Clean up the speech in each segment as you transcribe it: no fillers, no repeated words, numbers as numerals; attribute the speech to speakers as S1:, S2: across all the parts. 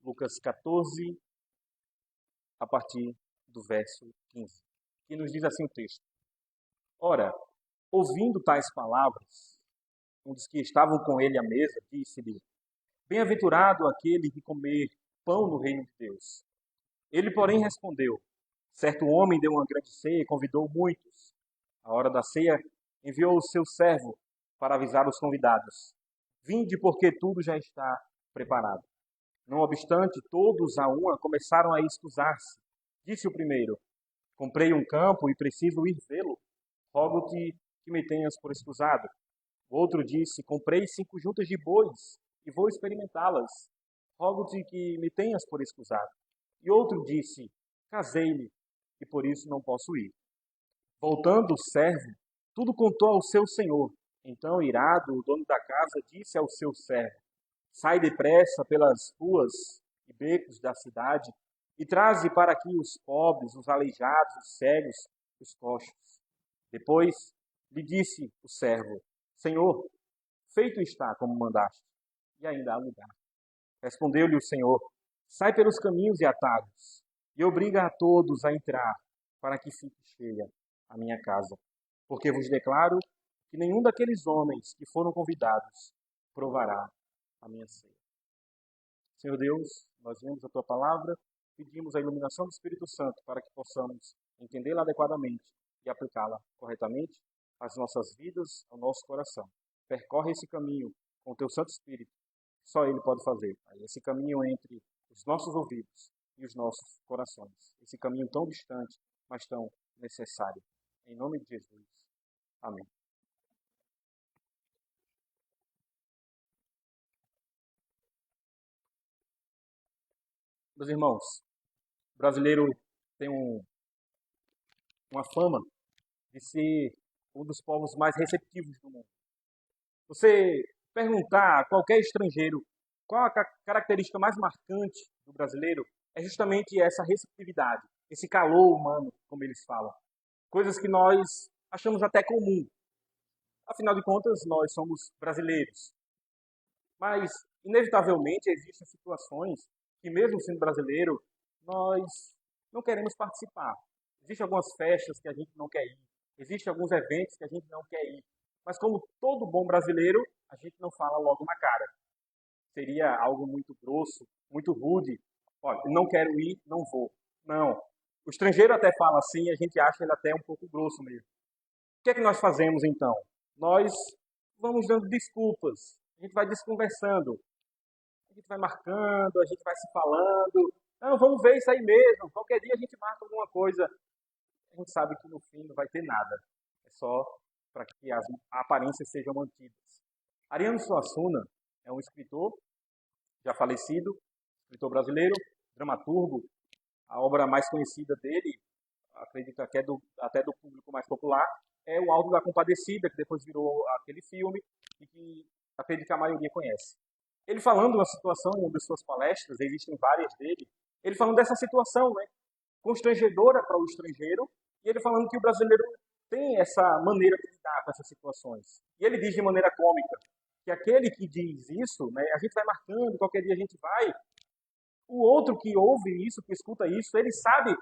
S1: Lucas 14, a partir do verso 15, que nos diz assim o texto. Ora, ouvindo tais palavras, um dos que estavam com ele à mesa disse-lhe: Bem-aventurado aquele que comer pão no reino de Deus. Ele, porém, respondeu: Certo homem deu uma grande ceia e convidou muitos. À hora da ceia, enviou o seu servo para avisar os convidados: Vinde, porque tudo já está preparado. Não obstante, todos a uma começaram a excusar-se. Disse o primeiro: Comprei um campo e preciso ir vê-lo. Rogo-te que me tenhas por escusado. O outro disse: Comprei 5 juntas de bois e vou experimentá-las. Rogo-te que me tenhas por escusado. E outro disse: Casei-me e por isso não posso ir. Voltando o servo, tudo contou ao seu senhor. Então, irado, o dono da casa disse ao seu servo: Sai depressa pelas ruas e becos da cidade e traze para aqui os pobres, os aleijados, os cegos, os coxos. Depois lhe disse o servo: Senhor, feito está como mandaste, e ainda há lugar. Respondeu-lhe o Senhor: Sai pelos caminhos e atalhos, e obriga a todos a entrar, para que fique cheia a minha casa. Porque vos declaro que nenhum daqueles homens que foram convidados provará a minha ceia. Senhor Deus, nós vemos a Tua palavra, pedimos a iluminação do Espírito Santo para que possamos entendê-la adequadamente e aplicá-la corretamente às nossas vidas, ao nosso coração. Percorre esse caminho com o Teu Santo Espírito, só Ele pode fazer. Esse caminho entre os nossos ouvidos e os nossos corações. Esse caminho tão distante, mas tão necessário. Em nome de Jesus. Amém. Meus irmãos, o brasileiro tem uma fama de ser um dos povos mais receptivos do mundo. Você perguntar a qualquer estrangeiro qual a característica mais marcante do brasileiro, é justamente essa receptividade, esse calor humano, como eles falam. Coisas que nós achamos até comum. Afinal de contas, nós somos brasileiros. Mas, inevitavelmente, existem situações que, mesmo sendo brasileiro, nós não queremos participar. Existem algumas festas que a gente não quer ir. Existem alguns eventos que a gente não quer ir. Mas, como todo bom brasileiro, a gente não fala logo na cara. Seria algo muito grosso, muito rude. Olha, não quero ir, não vou. Não. O estrangeiro até fala assim e a gente acha ele até um pouco grosso mesmo. O que é que nós fazemos então? Nós vamos dando desculpas. A gente vai desconversando. A gente vai marcando, a gente vai se falando. Não, vamos ver isso aí mesmo. Qualquer dia a gente marca alguma coisa. A gente sabe que no fim não vai ter nada. É só para que as aparências sejam mantidas. Ariano Suassuna é um escritor já falecido, escritor brasileiro, dramaturgo. A obra mais conhecida dele, acredito que é até do público mais popular, é o Auto da Compadecida, que depois virou aquele filme e que acredito que a maioria conhece. Ele falando uma situação em uma de suas palestras, existem várias dele, ele falando dessa situação, né, constrangedora para o estrangeiro, e ele falando que o brasileiro tem essa maneira de lidar com essas situações. E ele diz de maneira cômica que aquele que diz isso, né, a gente vai marcando, qualquer dia a gente vai, o outro que ouve isso, que escuta isso, ele sabe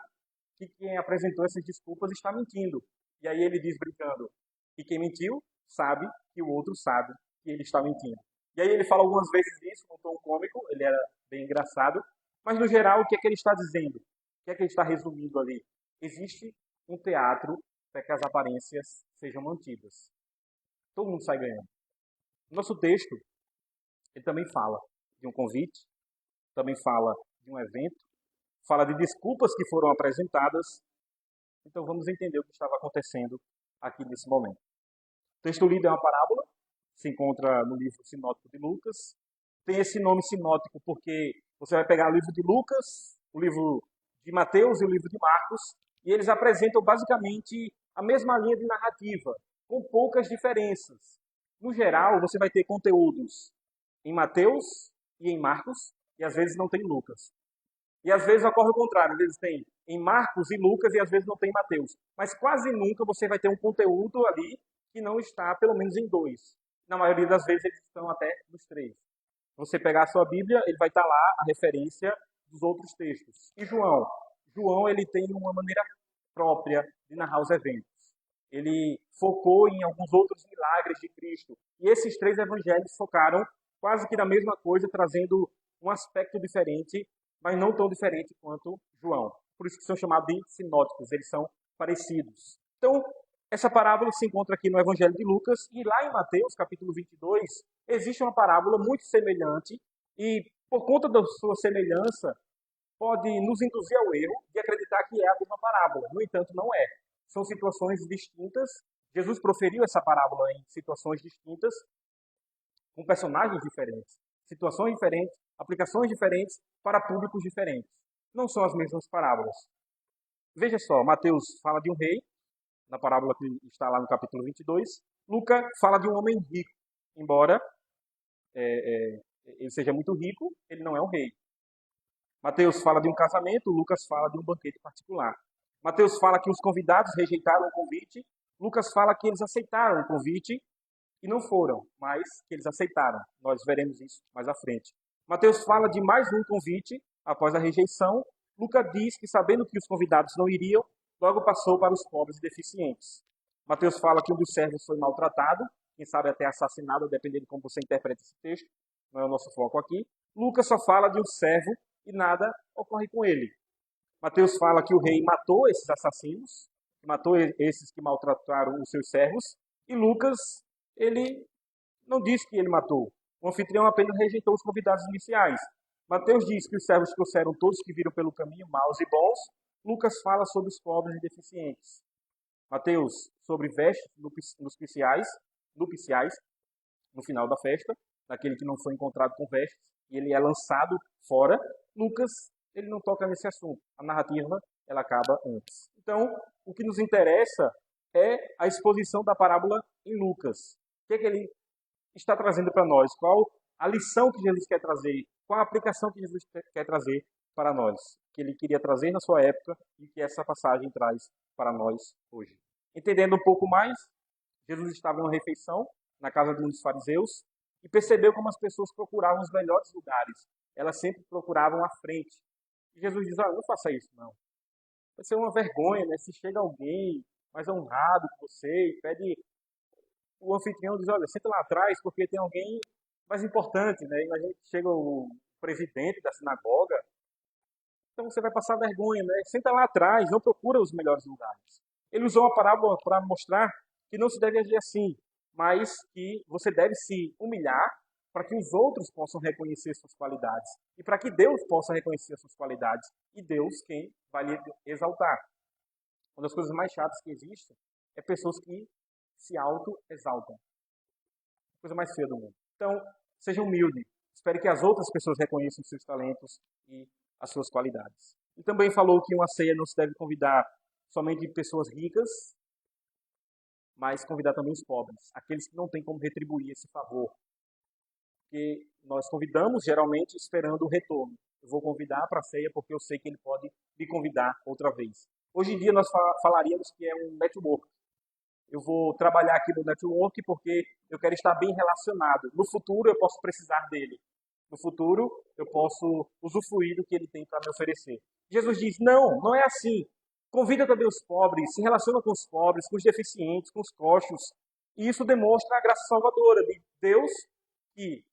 S1: que quem apresentou essas desculpas está mentindo. E aí ele diz brincando, e quem mentiu sabe que o outro sabe que ele está mentindo. E aí ele fala algumas vezes isso, num tom cômico, ele era bem engraçado, mas no geral o que é que ele está dizendo? O que é que ele está resumindo ali? Existe um teatro para que as aparências sejam mantidas. Todo mundo sai ganhando. Nosso texto, ele também fala de um convite, também fala de um evento, fala de desculpas que foram apresentadas. Então vamos entender o que estava acontecendo aqui nesse momento. O texto lido é uma parábola, se encontra no livro sinótico de Lucas. Tem esse nome sinótico porque você vai pegar o livro de Lucas, o livro de Mateus e o livro de Marcos, e eles apresentam basicamente a mesma linha de narrativa, com poucas diferenças. No geral, você vai ter conteúdos em Mateus e em Marcos, e às vezes não tem em Lucas. E às vezes ocorre o contrário, às vezes tem em Marcos e Lucas e às vezes não tem em Mateus. Mas quase nunca você vai ter um conteúdo ali que não está pelo menos em 2. Na maioria das vezes eles estão até nos 3. Você pegar a sua Bíblia, ele vai estar lá a referência dos outros textos. E João? João, ele tem uma maneira própria de narrar os eventos. Ele focou em alguns outros milagres de Cristo. E esses três evangelhos focaram quase que na mesma coisa, trazendo um aspecto diferente, mas não tão diferente quanto João. Por isso que são chamados de sinóticos, eles são parecidos. Então, essa parábola se encontra aqui no Evangelho de Lucas, e lá em Mateus, capítulo 22, existe uma parábola muito semelhante, e por conta da sua semelhança, pode nos induzir ao erro de acreditar que é a mesma parábola. No entanto, não é. São situações distintas. Jesus proferiu essa parábola em situações distintas, com personagens diferentes, situações diferentes, aplicações diferentes para públicos diferentes. Não são as mesmas parábolas. Veja só, Mateus fala de um rei, na parábola que está lá no capítulo 22. Lucas fala de um homem rico. Embora ele seja muito rico, ele não é um rei. Mateus fala de um casamento, Lucas fala de um banquete particular. Mateus fala que os convidados rejeitaram o convite, Lucas fala que eles aceitaram o convite e não foram, mas que eles aceitaram. Nós veremos isso mais à frente. Mateus fala de mais um convite após a rejeição. Lucas diz que, sabendo que os convidados não iriam, logo passou para os pobres e deficientes. Mateus fala que um dos servos foi maltratado, quem sabe até assassinado, dependendo de como você interpreta esse texto. Não é o nosso foco aqui. Lucas só fala de um servo e nada ocorre com ele. Mateus fala que o rei matou esses assassinos, matou esses que maltrataram os seus servos, e Lucas, ele não diz que ele matou. O anfitrião apenas rejeitou os convidados iniciais. Mateus diz que os servos trouxeram todos que viram pelo caminho, maus e bons. Lucas fala sobre os pobres e deficientes. Mateus sobre vestes nupciais, no final da festa, daquele que não foi encontrado com vestes, e ele é lançado fora. Lucas, ele não toca nesse assunto. A narrativa, ela acaba antes. Então, o que nos interessa é a exposição da parábola em Lucas. O que é que ele está trazendo para nós? Qual a lição que Jesus quer trazer? Qual a aplicação que Jesus quer trazer para nós? Que ele queria trazer na sua época e que essa passagem traz para nós hoje. Entendendo um pouco mais, Jesus estava em uma refeição na casa de um dos fariseus e percebeu como as pessoas procuravam os melhores lugares. Elas sempre procuravam a frente. E Jesus diz, não faça isso, não. Vai ser uma vergonha, né? Se chega alguém mais honrado que você e pede... O anfitrião diz, olha, senta lá atrás porque tem alguém mais importante, né? Imagina que chega o presidente da sinagoga, então você vai passar vergonha, né? Senta lá atrás, não procura os melhores lugares. Ele usou a parábola para mostrar que não se deve agir assim, mas que você deve se humilhar para que os outros possam reconhecer suas qualidades e para que Deus possa reconhecer suas qualidades e Deus quem vai lhe exaltar. Uma das coisas mais chatas que existem é pessoas que se auto-exaltam. A coisa mais feia do mundo. Então, seja humilde. Espere que as outras pessoas reconheçam os seus talentos e as suas qualidades. E também falou que uma ceia não se deve convidar somente pessoas ricas, mas convidar também os pobres, aqueles que não têm como retribuir esse favor. Porque nós convidamos geralmente esperando o retorno. Eu vou convidar para a ceia porque eu sei que ele pode me convidar outra vez. Hoje em dia nós falaríamos que é um network. Eu vou trabalhar aqui no network porque eu quero estar bem relacionado. No futuro eu posso precisar dele. No futuro eu posso usufruir do que ele tem para me oferecer. Jesus diz, não é assim. Convida também os pobres, se relaciona com os pobres, com os deficientes, com os coxos. E isso demonstra a graça salvadora de Deus, que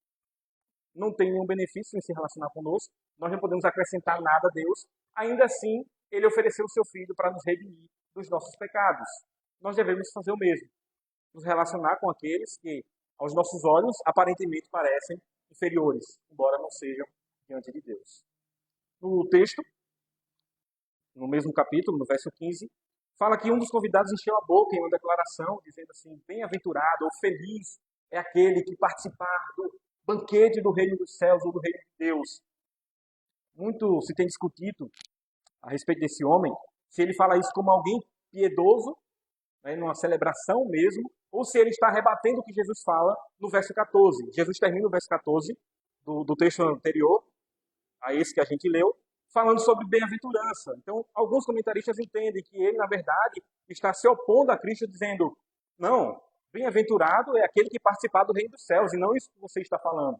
S1: não tem nenhum benefício em se relacionar conosco. Nós não podemos acrescentar nada a Deus. Ainda assim, ele ofereceu o seu Filho para nos redimir dos nossos pecados. Nós devemos fazer o mesmo. Nos relacionar com aqueles que, aos nossos olhos, aparentemente parecem inferiores, embora não sejam diante de Deus. No texto, no mesmo capítulo, no verso 15, fala que um dos convidados encheu a boca em uma declaração, dizendo assim, bem-aventurado ou feliz é aquele que participar do banquete do reino dos céus ou do reino de Deus. Muito se tem discutido a respeito desse homem, se ele fala isso como alguém piedoso, né, numa celebração mesmo, ou se ele está rebatendo o que Jesus fala no verso 14. Jesus termina o verso 14 do texto anterior, a esse que a gente leu, falando sobre bem-aventurança. Então, alguns comentaristas entendem que ele, na verdade, está se opondo a Cristo, dizendo, não, bem-aventurado é aquele que participar do reino dos céus, e não isso que você está falando.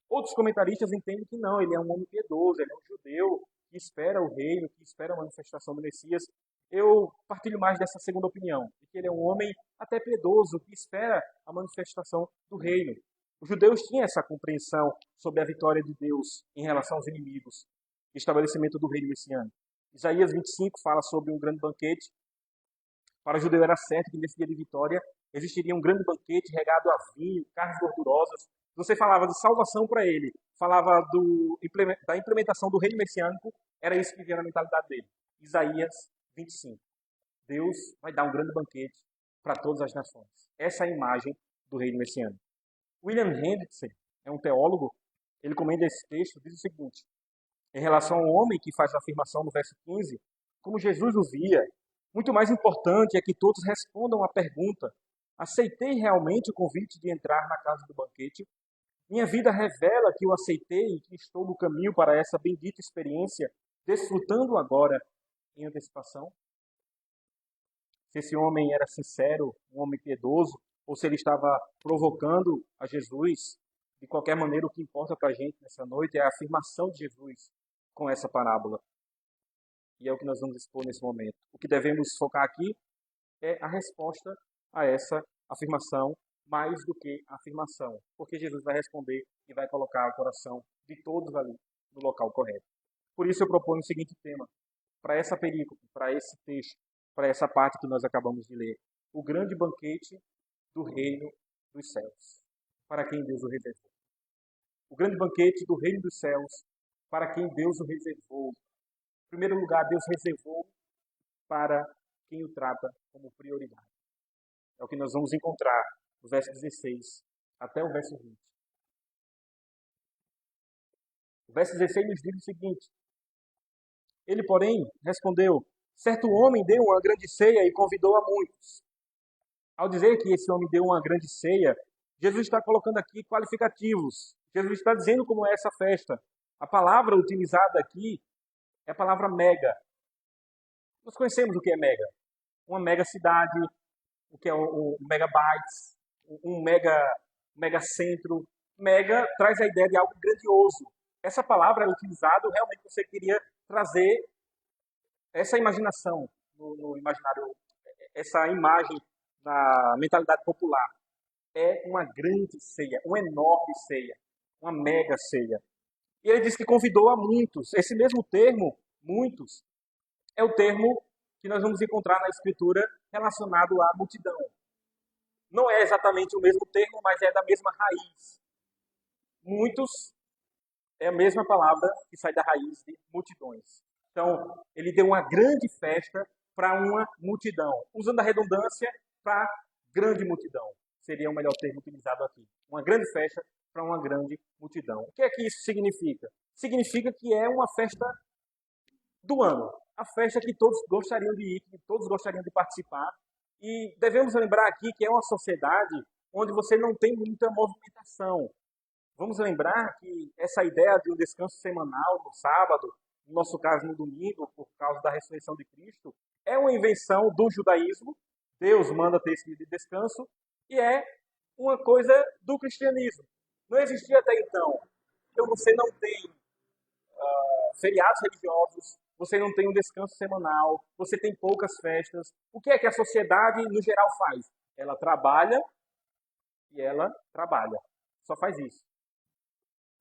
S1: Outros comentaristas entendem que não, ele é um homem piedoso, ele é um judeu que espera o reino, que espera a manifestação do Messias. Eu partilho mais dessa segunda opinião, de que ele é um homem até piedoso, que espera a manifestação do reino. Os judeus tinham essa compreensão sobre a vitória de Deus em relação aos inimigos, e estabelecimento do reino messiânico. Isaías 25 fala sobre um grande banquete. Para o judeu era certo que nesse dia de vitória existiria um grande banquete regado a vinho, carnes gordurosas. Você falava de salvação para ele, falava da implementação do reino messiânico, era isso que vinha na mentalidade dele. Isaías 25. Deus vai dar um grande banquete para todas as nações. Essa é a imagem do reino messiânico. William Hendrickson é um teólogo, ele comenta esse texto, diz o seguinte: em relação ao homem que faz a afirmação no verso 15, como Jesus o via, muito mais importante é que todos respondam à pergunta: aceitei realmente o convite de entrar na casa do banquete? Minha vida revela que eu aceitei e que estou no caminho para essa bendita experiência, desfrutando agora em antecipação? Se esse homem era sincero, um homem piedoso, ou se ele estava provocando a Jesus, de qualquer maneira, o que importa para a gente nessa noite é a afirmação de Jesus com essa parábola. E é o que nós vamos expor nesse momento. O que devemos focar aqui é a resposta a essa afirmação, mais do que a afirmação. Porque Jesus vai responder e vai colocar o coração de todos ali no local correto. Por isso eu proponho o seguinte tema, para essa perícope, para esse texto, para essa parte que nós acabamos de ler. O grande banquete do reino dos céus, para quem Deus o reservou. O grande banquete do reino dos céus, para quem Deus o reservou. Em primeiro lugar, Deus reservou para quem o trata como prioridade. É o que nós vamos encontrar no verso 16 até o verso 20. O verso 16 nos diz o seguinte: ele, porém, respondeu: certo homem deu uma grande ceia e convidou a muitos. Ao dizer que esse homem deu uma grande ceia, Jesus está colocando aqui qualificativos. Jesus está dizendo como é essa festa. A palavra utilizada aqui é a palavra mega. Nós conhecemos o que é mega. Uma mega cidade, o que é um megabytes, um mega centro. Mega traz a ideia de algo grandioso. Essa palavra é utilizada, realmente você queria trazer essa imaginação no imaginário, essa imagem na mentalidade popular. É uma grande ceia, uma enorme ceia, uma mega ceia. E ele diz que convidou a muitos. Esse mesmo termo, muitos, é o termo que nós vamos encontrar na Escritura relacionado à multidão. Não é exatamente o mesmo termo, mas é da mesma raiz. Muitos é a mesma palavra que sai da raiz de multidões. Então, ele deu uma grande festa para uma multidão, usando a redundância para grande multidão. Seria o melhor termo utilizado aqui. Uma grande festa para uma grande multidão. O que é que isso significa? Significa que é uma festa do ano. A festa que todos gostariam de ir, que todos gostariam de participar. E devemos lembrar aqui que é uma sociedade onde você não tem muita movimentação. Vamos lembrar que essa ideia de um descanso semanal no sábado, no nosso caso no domingo, por causa da ressurreição de Cristo, é uma invenção do judaísmo. Deus manda ter esse dia de descanso e é uma coisa do cristianismo. Não existia até então. Então você não tem feriados religiosos, você não tem um descanso semanal, você tem poucas festas. O que é que a sociedade, no geral, faz? Ela trabalha e ela trabalha. Só faz isso.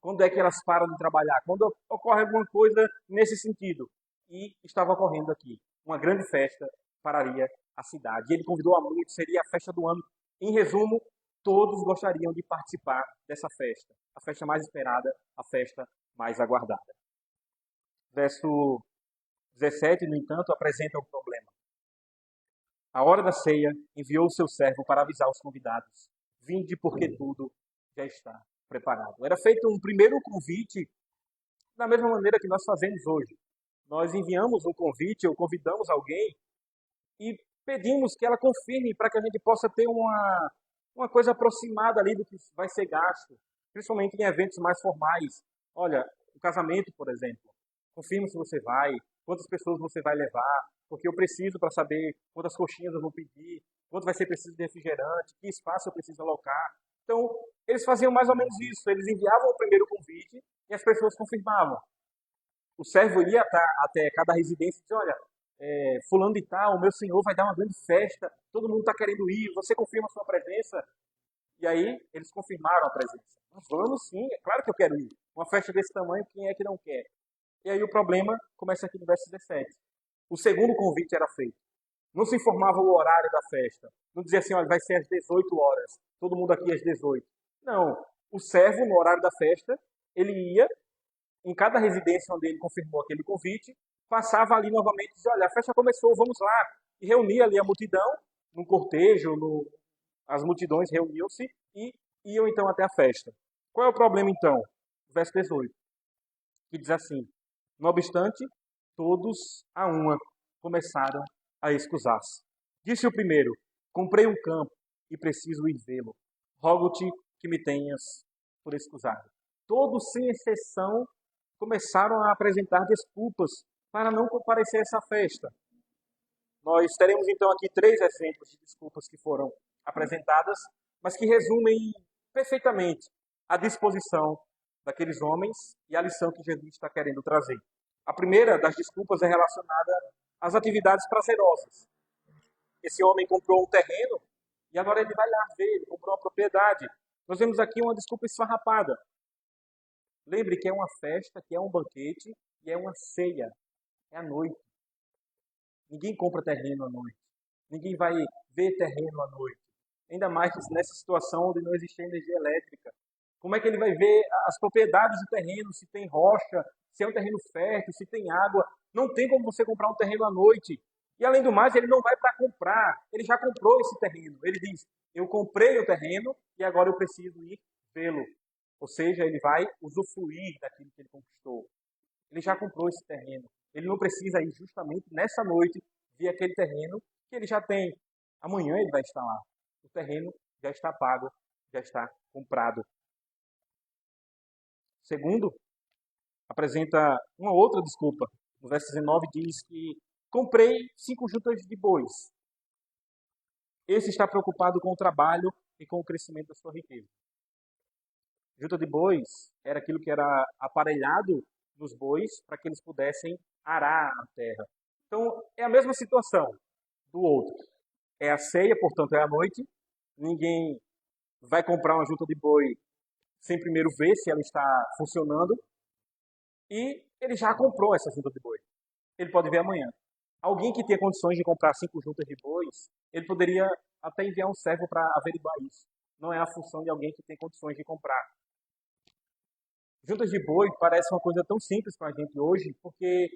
S1: Quando é que elas param de trabalhar? Quando ocorre alguma coisa nesse sentido. E estava ocorrendo aqui. Uma grande festa pararia a cidade. E ele convidou a muitos, seria a festa do ano. Em resumo, todos gostariam de participar dessa festa. A festa mais esperada, a festa mais aguardada. Verso 17, no entanto, apresenta um problema. A hora da ceia enviou o seu servo para avisar os convidados. Vinde porque tudo já está preparado. Era feito um primeiro convite da mesma maneira que nós fazemos hoje. Nós enviamos um convite ou convidamos alguém e pedimos que ela confirme para que a gente possa ter uma coisa aproximada ali do que vai ser gasto, principalmente em eventos mais formais. Olha, o casamento, por exemplo. Confirme se você vai, quantas pessoas você vai levar, porque eu preciso para saber quantas coxinhas eu vou pedir, quanto vai ser preciso de refrigerante, que espaço eu preciso alocar. Então, Eles faziam mais ou menos isso. Eles enviavam o primeiro convite e as pessoas confirmavam. O servo ia até cada residência e dizia, olha, fulano de tal, o meu senhor vai dar uma grande festa, todo mundo está querendo ir, você confirma a sua presença? E aí eles confirmaram a presença. Nós vamos sim, é claro que eu quero ir. Uma festa desse tamanho, quem é que não quer? E aí o problema começa aqui no verso 17. O segundo convite era feito. Não se informava o horário da festa. Não dizia assim, olha, vai ser às 18 horas, todo mundo aqui às 18. Não, o servo, no horário da festa, ele ia em cada residência onde ele confirmou aquele convite, passava ali novamente e dizia, olha, a festa começou, vamos lá. E reunia ali a multidão, num cortejo, as multidões reuniam-se e iam então até a festa. Qual é o problema então? Verso 18, que diz assim, não obstante, todos a uma começaram a escusar-se. Disse o primeiro, comprei um campo e preciso ir vê-lo. Rogo-te que me tenhas por escusado. Todos, sem exceção, começaram a apresentar desculpas para não comparecer a essa festa. Nós teremos então aqui 3 exemplos de desculpas que foram apresentadas, mas que resumem perfeitamente a disposição daqueles homens e a lição que Jesus está querendo trazer. A primeira das desculpas é relacionada às atividades prazerosas. Esse homem comprou um terreno e agora ele vai lá ver, ele comprou uma propriedade. Nós vemos aqui uma desculpa esfarrapada. Lembre que é uma festa, que é um banquete e é uma ceia. É à noite. Ninguém compra terreno à noite. Ninguém vai ver terreno à noite. Ainda mais nessa situação onde não existe energia elétrica. Como é que ele vai ver as propriedades do terreno, se tem rocha, se é um terreno fértil, se tem água? Não tem como você comprar um terreno à noite. E além do mais, ele não vai para comprar. Ele já comprou esse terreno. Ele diz, eu comprei o terreno e agora eu preciso ir vê-lo. Ou seja, ele vai usufruir daquilo que ele conquistou. Ele já comprou esse terreno. Ele não precisa ir justamente nessa noite ver aquele terreno que ele já tem. Amanhã ele vai estar lá. O terreno já está pago, já está comprado. Segundo, apresenta uma outra desculpa. No verso 19 diz que comprei 5 juntas de bois. Esse está preocupado com o trabalho e com o crescimento da sua riqueza. Junta de bois era aquilo que era aparelhado nos bois para que eles pudessem arar a terra. Então, é a mesma situação do outro. É a ceia, portanto, é a noite. Ninguém vai comprar uma junta de boi sem primeiro ver se ela está funcionando. E ele já comprou essa junta de boi. Ele pode ver amanhã. Alguém que tenha condições de comprar 5 juntas de bois, ele poderia até enviar um servo para averiguar isso. Não é a função de alguém que tem condições de comprar. Juntas de boi parece uma coisa tão simples para a gente hoje, porque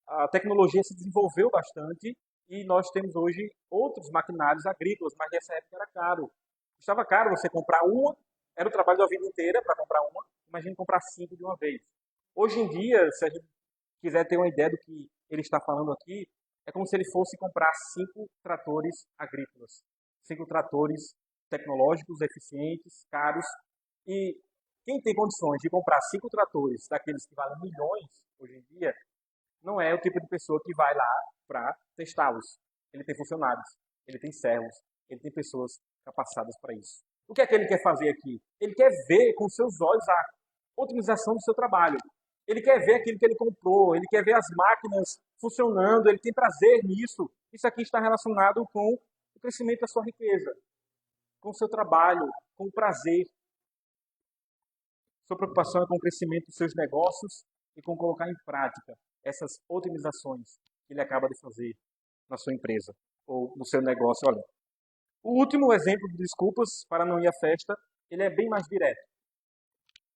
S1: a tecnologia se desenvolveu bastante e nós temos hoje outros maquinários agrícolas, mas nessa época era caro. Estava caro você comprar uma, era o trabalho da vida inteira para comprar uma, imagine comprar 5 de uma vez. Hoje em dia, se a gente quiser ter uma ideia do que ele está falando aqui, é como se ele fosse comprar 5 tratores agrícolas. 5 tratores tecnológicos, eficientes, caros. E quem tem condições de comprar 5 tratores daqueles que valem milhões hoje em dia, não é o tipo de pessoa que vai lá para testá-los. Ele tem funcionários, ele tem servos, ele tem pessoas capacitadas para isso. O que é que ele quer fazer aqui? Ele quer ver com seus olhos a otimização do seu trabalho. Ele quer ver aquilo que ele comprou, ele quer ver as máquinas funcionando, ele tem prazer nisso. Isso aqui está relacionado com o crescimento da sua riqueza, com o seu trabalho, com o prazer. Sua preocupação é com o crescimento dos seus negócios e com colocar em prática essas otimizações que ele acaba de fazer na sua empresa ou no seu negócio. Olha, o último exemplo de desculpas para não ir à festa, ele é bem mais direto.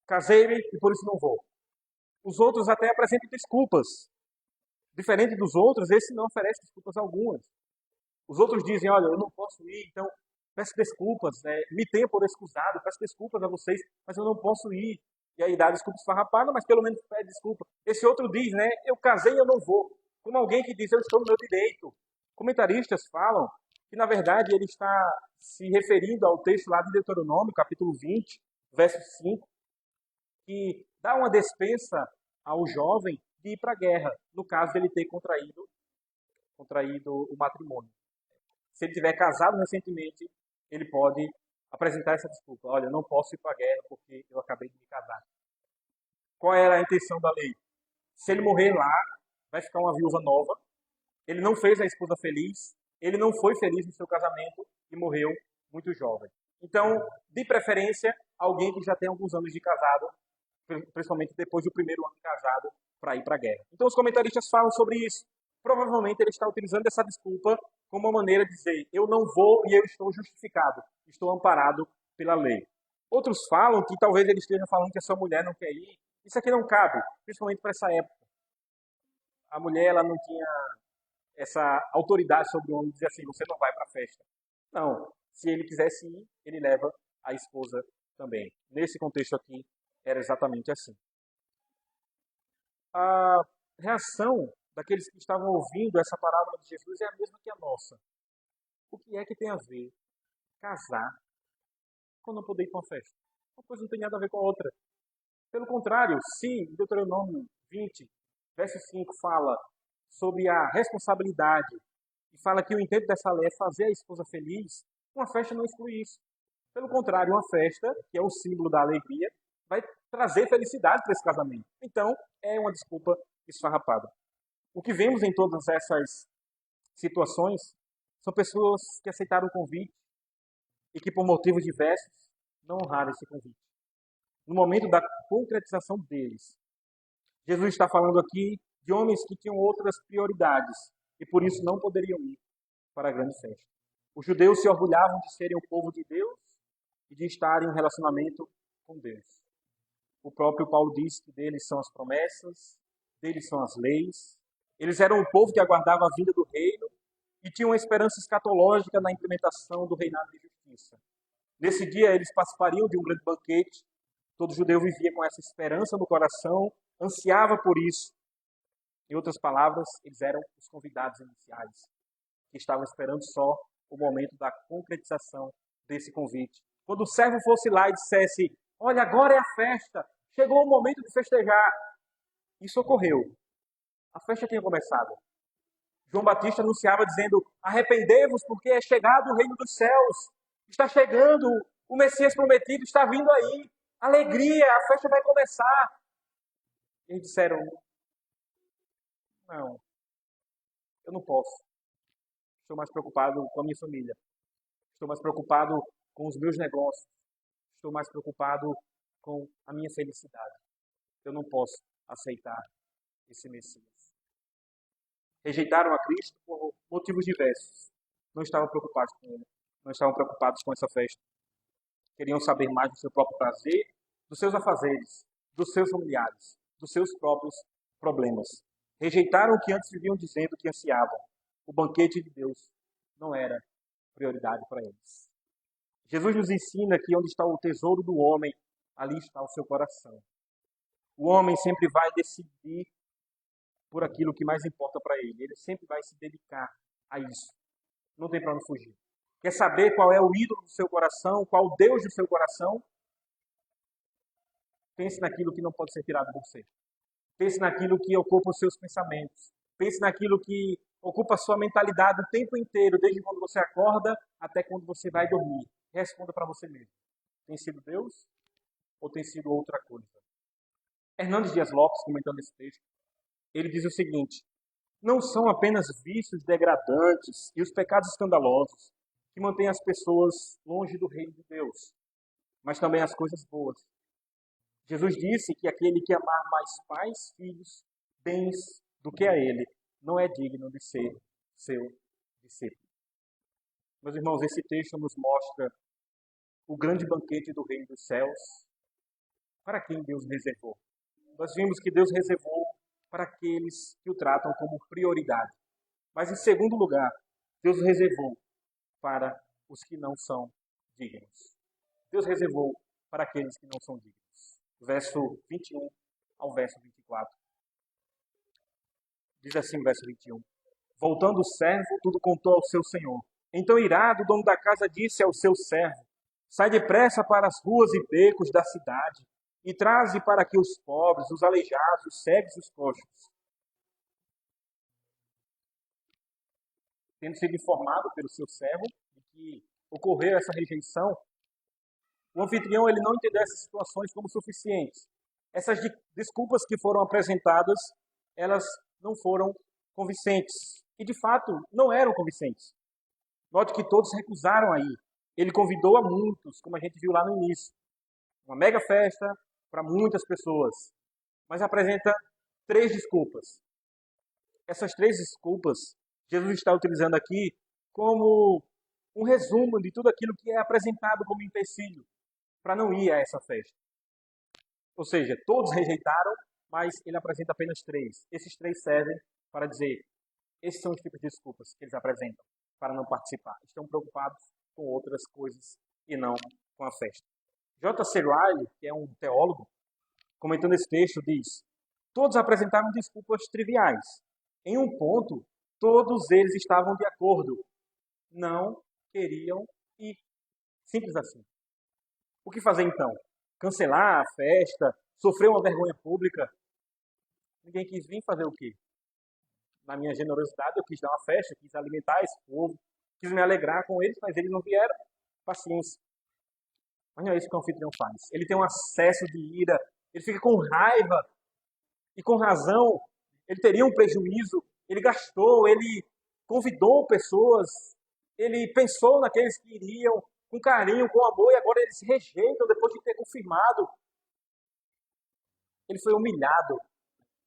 S1: Casei-me e por isso não vou. Os outros até apresentam desculpas. Diferente dos outros, esse não oferece desculpas algumas. Os outros dizem, olha, eu não posso ir, então peço desculpas, me tenha por excusado, peço desculpas a vocês, mas eu não posso ir. E aí dá desculpa esfarrapada, mas pelo menos pede desculpa. Esse outro diz, eu casei e eu não vou. Como alguém que diz, eu estou no meu direito. Comentaristas falam que, na verdade, ele está se referindo ao texto lá de Deuteronômio, capítulo 20, verso 5, que dá uma dispensa ao jovem de ir para a guerra, no caso de ele ter contraído o matrimônio. Se ele tiver casado recentemente, ele pode apresentar essa desculpa. Olha, eu não posso ir para a guerra porque eu acabei de me casar. Qual era a intenção da lei? Se ele morrer lá, vai ficar uma viúva nova. Ele não fez a esposa feliz, ele não foi feliz no seu casamento e morreu muito jovem. Então, de preferência, alguém que já tem alguns anos de casado, principalmente depois do primeiro ano de casado, para ir para a guerra. Então, os comentaristas falam sobre isso. Provavelmente ele está utilizando essa desculpa como uma maneira de dizer: eu não vou e eu estou justificado, estou amparado pela lei. Outros falam que talvez ele esteja falando que a sua mulher não quer ir. Isso aqui não cabe, principalmente para essa época. A mulher ela não tinha essa autoridade sobre o homem de dizer assim: você não vai para a festa. Não, se ele quisesse ir, ele leva a esposa também. Nesse contexto aqui, era exatamente assim. A reação daqueles que estavam ouvindo essa parábola de Jesus é a mesma que a nossa. O que é que tem a ver casar com não poder ir para uma festa? Uma coisa não tem nada a ver com a outra. Pelo contrário, se Deuteronômio 20, verso 5 fala sobre a responsabilidade e fala que o intento dessa lei é fazer a esposa feliz, uma festa não exclui isso. Pelo contrário, uma festa, que é o símbolo da alegria, vai trazer felicidade para esse casamento. Então, é uma desculpa esfarrapada. O que vemos em todas essas situações são pessoas que aceitaram o convite e que, por motivos diversos, não honraram esse convite. No momento da concretização deles, Jesus está falando aqui de homens que tinham outras prioridades e por isso não poderiam ir para a grande festa. Os judeus se orgulhavam de serem o povo de Deus e de estarem em um relacionamento com Deus. O próprio Paulo diz que deles são as promessas, deles são as leis. Eles eram o povo que aguardava a vinda do reino e tinham uma esperança escatológica na implementação do reinado de justiça. Nesse dia, eles participariam de um grande banquete. Todo judeu vivia com essa esperança no coração, ansiava por isso. Em outras palavras, eles eram os convidados iniciais, que estavam esperando só o momento da concretização desse convite. Quando o servo fosse lá e dissesse: olha, agora é a festa, chegou o momento de festejar. Isso ocorreu. A festa tinha começado. João Batista anunciava dizendo: arrependei-vos porque é chegado o reino dos céus. Está chegando, o Messias prometido está vindo aí. Alegria, a festa vai começar. E eles disseram: não, eu não posso. Estou mais preocupado com a minha família. Estou mais preocupado com os meus negócios. Estou mais preocupado com a minha felicidade. Eu não posso aceitar esse Messias. Rejeitaram a Cristo por motivos diversos. Não estavam preocupados com ele. Não estavam preocupados com essa festa. Queriam saber mais do seu próprio prazer, dos seus afazeres, dos seus familiares, dos seus próprios problemas. Rejeitaram o que antes viviam dizendo que ansiavam. O banquete de Deus não era prioridade para eles. Jesus nos ensina que onde está o tesouro do homem, ali está o seu coração. O homem sempre vai decidir por aquilo que mais importa para ele. Ele sempre vai se dedicar a isso. Não tem para onde fugir. Quer saber qual é o ídolo do seu coração, qual o Deus do seu coração? Pense naquilo que não pode ser tirado de você. Pense naquilo que ocupa os seus pensamentos. Pense naquilo que ocupa a sua mentalidade o tempo inteiro, desde quando você acorda até quando você vai dormir. Responda para você mesmo. Tem sido Deus ou tem sido outra coisa? Hernandes Dias Lopes, comentando esse texto, ele diz o seguinte: não são apenas vícios degradantes e os pecados escandalosos que mantêm as pessoas longe do reino de Deus, mas também as coisas boas. Jesus disse que aquele que amar mais pais, filhos, bens do que a ele, não é digno de ser seu discípulo. Meus irmãos, esse texto nos mostra o grande banquete do reino dos céus para quem Deus reservou. Nós vimos que Deus reservou para aqueles que o tratam como prioridade. Mas, em segundo lugar, Deus reservou para os que não são dignos. Deus reservou para aqueles que não são dignos. Verso 21 ao verso 24. Diz assim o verso 21. Voltando o servo, tudo contou ao seu senhor. Então, irado, o dono da casa disse ao seu servo: sai depressa para as ruas e becos da cidade e traze para aqui os pobres, os aleijados, os cegos e os coxos. Tendo sido informado pelo seu servo de que ocorreu essa rejeição, O anfitrião ele não entendeu essas situações como suficientes. Essas desculpas que foram apresentadas, elas não foram convincentes. E, de fato, não eram convincentes. Note que todos recusaram a ir. Ele convidou a muitos, como a gente viu lá no início. Uma mega festa para muitas pessoas. Mas apresenta 3 desculpas. Essas 3 desculpas, Jesus está utilizando aqui como um resumo de tudo aquilo que é apresentado como empecilho para não ir a essa festa. Ou seja, todos rejeitaram, mas ele apresenta apenas 3. Esses 3 servem para dizer, esses são os tipos de desculpas que eles apresentam para não participar. Estão preocupados com outras coisas e não com a festa. J.C. Ryle, que é um teólogo, comentando esse texto, diz: todos apresentaram desculpas triviais. Em um ponto, todos eles estavam de acordo. Não queriam ir. Simples assim. O que fazer então? Cancelar a festa? Sofrer uma vergonha pública? Ninguém quis vir fazer o quê? Na minha generosidade, eu quis dar uma festa, quis alimentar esse povo, quis me alegrar com eles, mas eles não vieram. Paciência. Mas não é isso que o anfitrião faz. Ele tem um acesso de ira, ele fica com raiva, e com razão, ele teria um prejuízo. Ele gastou, ele convidou pessoas, ele pensou naqueles que iriam com carinho, com amor, e agora eles rejeitam depois de ter confirmado. Ele foi humilhado.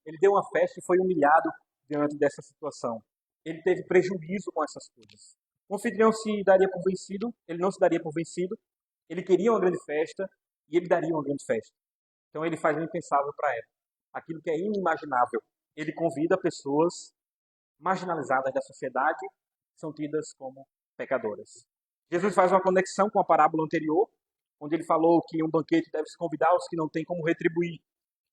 S1: Ele deu uma festa e foi humilhado diante dessa situação. Ele teve prejuízo com essas coisas. O anfitrião se daria por vencido, ele não se daria por vencido, ele queria uma grande festa e ele daria uma grande festa. Então ele faz o impensável para ela. Aquilo que é inimaginável. Ele convida pessoas marginalizadas da sociedade, que são tidas como pecadoras. Jesus faz uma conexão com a parábola anterior, onde ele falou que um banquete deve se convidar os que não têm como retribuir.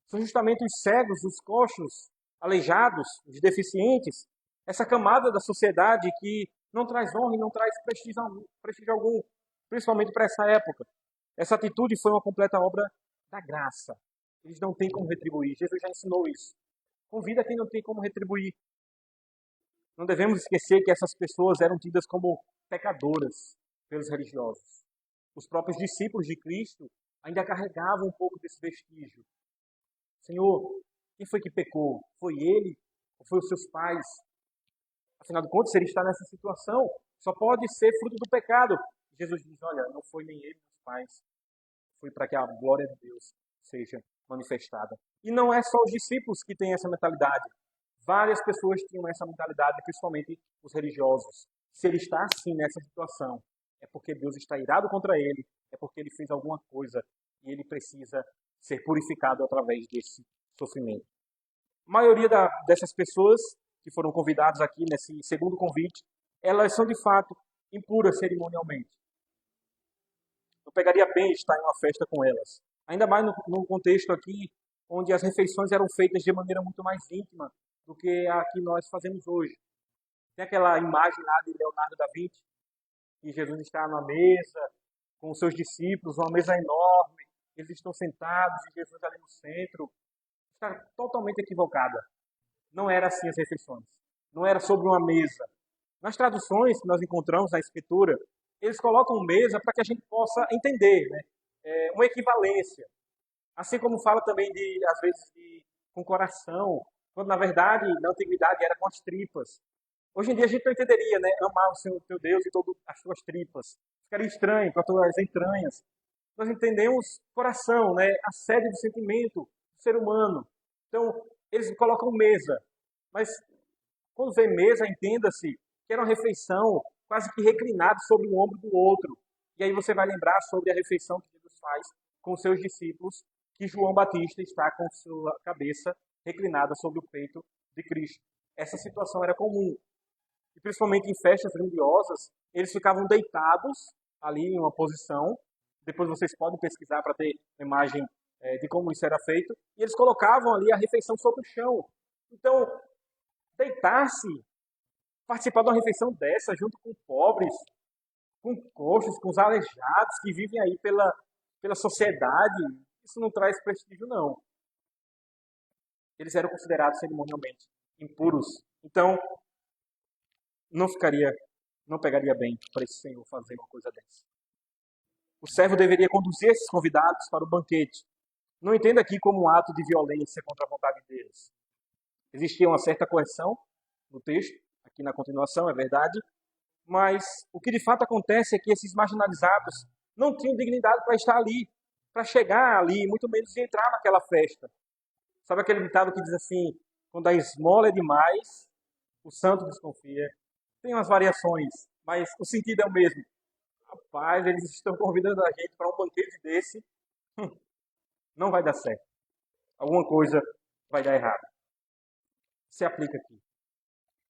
S1: São justamente os cegos, os coxos, aleijados, os deficientes, essa camada da sociedade que não traz honra e não traz prestígio algum, principalmente para essa época. Essa atitude foi uma completa obra da graça. Eles não têm como retribuir. Jesus já ensinou isso. Convida quem não tem como retribuir. Não devemos esquecer que essas pessoas eram tidas como pecadoras pelos religiosos. Os próprios discípulos de Cristo ainda carregavam um pouco desse vestígio. Senhor, quem foi que pecou? Foi ele ou foi os seus pais? Afinal de contas, se ele está nessa situação, só pode ser fruto do pecado. Jesus diz, olha, não foi nem ele, nem os pais. Foi para que a glória de Deus seja manifestada. E não é só os discípulos que têm essa mentalidade. Várias pessoas tinham essa mentalidade, principalmente os religiosos. Se ele está assim nessa situação, é porque Deus está irado contra ele, é porque ele fez alguma coisa e ele precisa ser purificado através desse sofrimento. A maioria dessas pessoas que foram convidadas aqui nesse segundo convite, elas são de fato impuras cerimonialmente. Não pegaria bem estar em uma festa com elas. Ainda mais no contexto aqui, onde as refeições eram feitas de maneira muito mais íntima do que a que nós fazemos hoje. Tem aquela imagem lá de Leonardo da Vinci, que Jesus está na mesa com os seus discípulos, uma mesa enorme, eles estão sentados e Jesus ali no centro. Está totalmente equivocada. Não era assim as refeições. Não era sobre uma mesa. Nas traduções que nós encontramos na Escritura, eles colocam mesa para que a gente possa entender, né? Uma equivalência. Assim como fala também, às vezes, com coração, quando na verdade, na antiguidade, era com as tripas. Hoje em dia a gente não entenderia, né? Amar o Senhor teu Deus e todas as tuas tripas. Ficaria estranho com as tuas entranhas. Nós entendemos coração, né? A sede do sentimento do ser humano. Então, eles colocam mesa. Mas, quando vem mesa, entenda-se que era uma refeição quase que reclinada sobre o ombro do outro. E aí você vai lembrar sobre a refeição que Jesus faz com os seus discípulos, que João Batista está com sua cabeça reclinada sobre o peito de Cristo. Essa situação era comum. E principalmente em festas religiosas, eles ficavam deitados ali em uma posição. Depois vocês podem pesquisar para ter uma imagem de como isso era feito. E eles colocavam ali a refeição sobre o chão. Então, deitar-se, participar de uma refeição dessa, junto com pobres, com coxos, com os aleijados que vivem aí pela sociedade, isso não traz prestígio, não. Eles eram considerados cerimonialmente impuros. Então, não pegaria bem para esse senhor fazer uma coisa dessa. o servo deveria conduzir esses convidados para o banquete. Não entenda aqui como um ato de violência contra a vontade deles. Existia uma certa correção no texto, aqui na continuação, é verdade, mas o que de fato acontece é que esses marginalizados não tinham dignidade para estar ali, para chegar ali, muito menos de entrar naquela festa. Sabe aquele ditado que diz assim, quando a esmola é demais, o santo desconfia. Tem umas variações, mas o sentido é o mesmo. Rapaz, eles estão convidando a gente para um banquete desse, não vai dar certo. Alguma coisa vai dar errado. Se aplica aqui.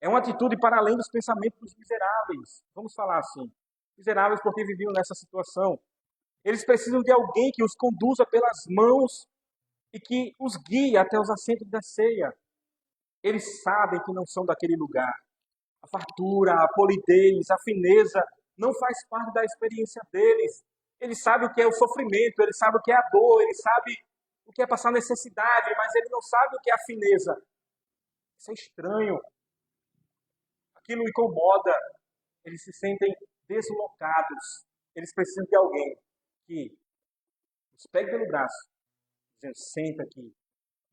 S1: É uma atitude para além dos pensamentos dos miseráveis. Vamos falar assim. Miseráveis porque viviam nessa situação. Eles precisam de alguém que os conduza pelas mãos e que os guie até os assentos da ceia. Eles sabem que não são daquele lugar. A fartura, a polidez, a fineza não faz parte da experiência deles. Eles sabem o que é o sofrimento, eles sabem o que é a dor, eles sabem o que é passar necessidade, mas eles não sabem o que é a fineza. Isso é estranho. Aquilo incomoda. Eles se sentem deslocados. Eles precisam de alguém que os pegue pelo braço, dizendo, senta aqui.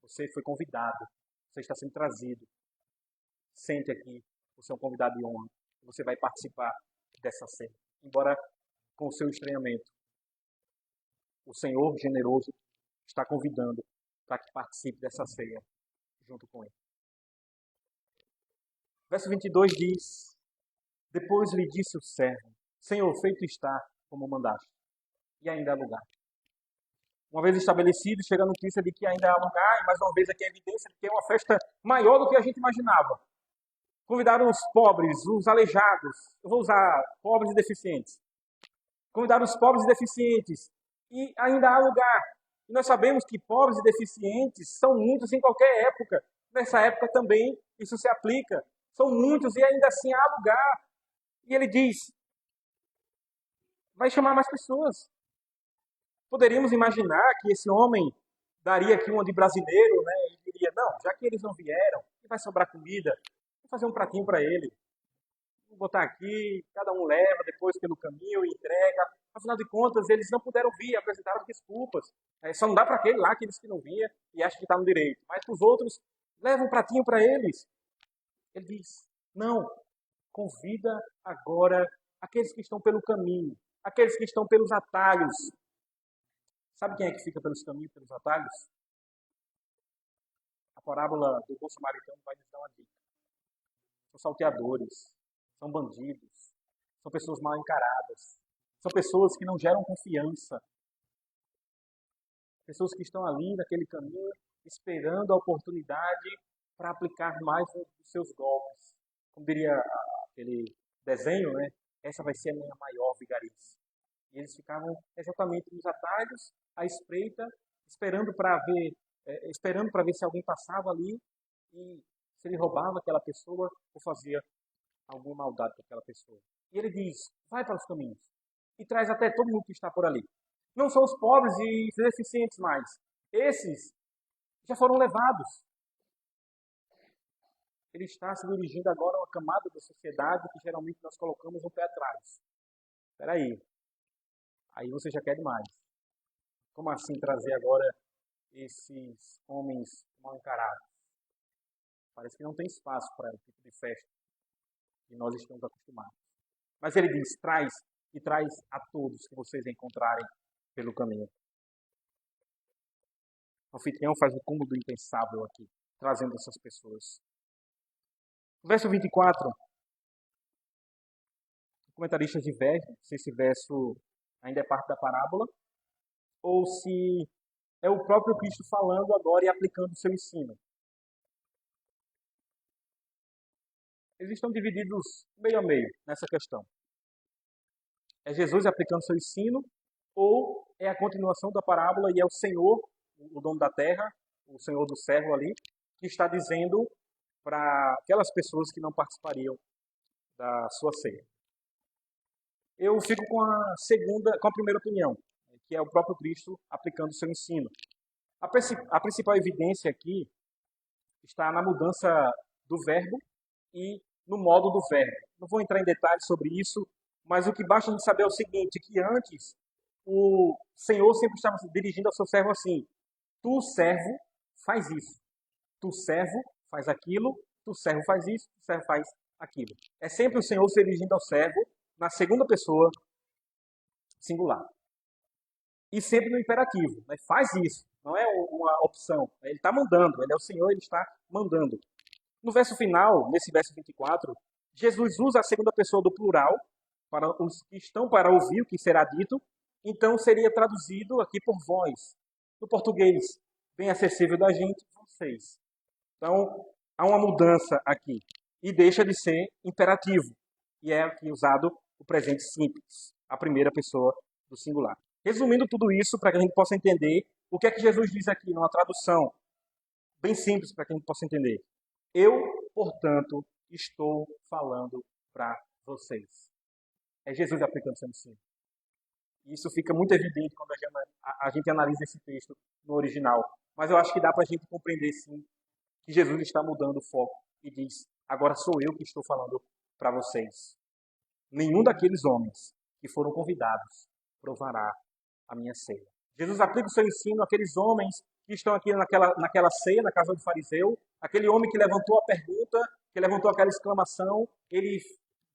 S1: Você foi convidado. Você está sendo trazido. Sente aqui. Você é um convidado de honra. Você vai participar dessa cena. Embora com o seu estranhamento, o Senhor generoso está convidando para que participe dessa ceia junto com ele. Verso 22 diz, depois lhe disse o servo, Senhor, feito está como mandaste, e ainda há lugar. Uma vez estabelecido, chega a notícia de que ainda há lugar, e mais uma vez aqui a evidência de que é uma festa maior do que a gente imaginava. Convidaram os pobres, os aleijados, eu vou usar pobres e deficientes. Convidaram os pobres e deficientes, e ainda há lugar. E nós sabemos que pobres e deficientes são muitos em qualquer época. Nessa época também isso se aplica. São muitos e ainda assim há lugar. E ele diz, vai chamar mais pessoas. Poderíamos imaginar que esse homem daria aqui uma de brasileiro, né? E diria, não, já que eles não vieram, e vai sobrar comida, vou fazer um pratinho para ele. Vou botar aqui, cada um leva depois pelo caminho e entrega. Afinal de contas, eles não puderam vir, apresentaram desculpas. Só não dá para aquele lá, aqueles que não vinha e acham que está no direito. Mas para os outros, leva um pratinho para eles. Ele diz, não, convida agora aqueles que estão pelo caminho, aqueles que estão pelos atalhos. Sabe quem é que fica pelos caminhos, pelos atalhos? A parábola do bom samaritano vai nos dar uma dica. São salteadores, são bandidos, são pessoas mal encaradas, são pessoas que não geram confiança, pessoas que estão ali naquele caminho esperando a oportunidade para aplicar mais os seus golpes. Como diria aquele desenho, né? Essa vai ser a minha maior vigarice. E eles ficavam exatamente nos atalhos, à espreita, esperando para ver se alguém passava ali e se ele roubava aquela pessoa ou fazia alguma maldade com aquela pessoa. E ele diz, vai para os caminhos e traz até todo mundo que está por ali. Não são os pobres e deficientes mais. Esses já foram levados. Ele está se dirigindo agora a uma camada da sociedade que geralmente nós colocamos um pé atrás. Espera aí você já quer demais. Como assim trazer agora esses homens mal encarados? Parece que não tem espaço para o tipo de festa que nós estamos acostumados. Mas ele diz, traz a todos que vocês encontrarem pelo caminho. O anfitrião faz o cúmulo do impensável aqui, trazendo essas pessoas. Verso 24, o comentarista diverge se esse verso ainda é parte da parábola, ou se é o próprio Cristo falando agora e aplicando o seu ensino. Eles estão divididos meio a meio nessa questão. É Jesus aplicando seu ensino, ou é a continuação da parábola e é o Senhor, o dono da terra, o Senhor do servo ali, que está dizendo para aquelas pessoas que não participariam da sua ceia. Eu fico com a primeira opinião, que é o próprio Cristo aplicando o seu ensino. A principal evidência aqui está na mudança do verbo e no modo do verbo. Não vou entrar em detalhes sobre isso, mas o que basta a gente saber é o seguinte, que antes o Senhor sempre estava se dirigindo ao seu servo assim: tu, servo, faz isso. Tu, servo, faz aquilo. Tu, servo, faz isso. Tu, servo, faz aquilo. É sempre o Senhor se dirigindo ao servo na segunda pessoa singular. E sempre no imperativo. Né? Faz isso. Não é uma opção. Ele está mandando. Ele é o Senhor, ele está mandando. No verso final, nesse verso 24, Jesus usa a segunda pessoa do plural para os que estão para ouvir o que será dito. Então seria traduzido aqui por vós. No português, bem acessível da gente, vocês. Então, há uma mudança aqui. E deixa de ser imperativo. E é aqui usado o presente simples. A primeira pessoa do singular. Resumindo tudo isso, para que a gente possa entender o que é que Jesus diz aqui numa tradução bem simples para que a gente possa entender. Eu, portanto, estou falando para vocês. É Jesus aplicando esse ensino. E isso fica muito evidente quando a gente analisa esse texto no original. Mas eu acho que dá para a gente compreender, sim, que Jesus está mudando o foco e diz: agora sou eu que estou falando para vocês. Nenhum daqueles homens que foram convidados provará a minha ceia. Jesus aplica o seu ensino àqueles homens que estão aqui naquela ceia, na casa do fariseu, aquele homem que levantou a pergunta, que levantou aquela exclamação, ele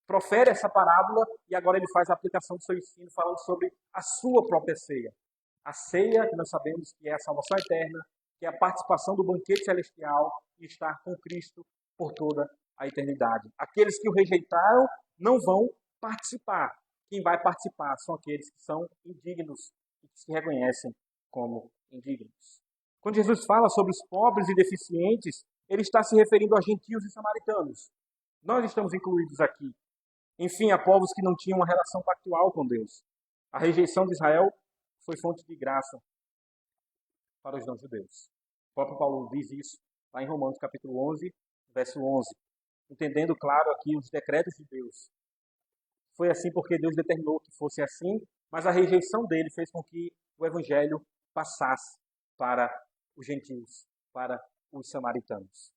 S1: profere essa parábola e agora ele faz a aplicação do seu ensino falando sobre a sua própria ceia. A ceia, que nós sabemos que é a salvação eterna, que é a participação do banquete celestial e estar com Cristo por toda a eternidade. Aqueles que o rejeitaram não vão participar. Quem vai participar são aqueles que são indignos e que se reconhecem como indignos. Quando Jesus fala sobre os pobres e deficientes, ele está se referindo a gentios e samaritanos. Nós estamos incluídos aqui. Enfim, a povos que não tinham uma relação pactual com Deus. A rejeição de Israel foi fonte de graça para os não-judeus. O próprio Paulo diz isso lá em Romanos capítulo 11, verso 11. Entendendo, claro, aqui os decretos de Deus. Foi assim porque Deus determinou que fosse assim, mas a rejeição dele fez com que o evangelho passasse para os gentios, para os samaritanos.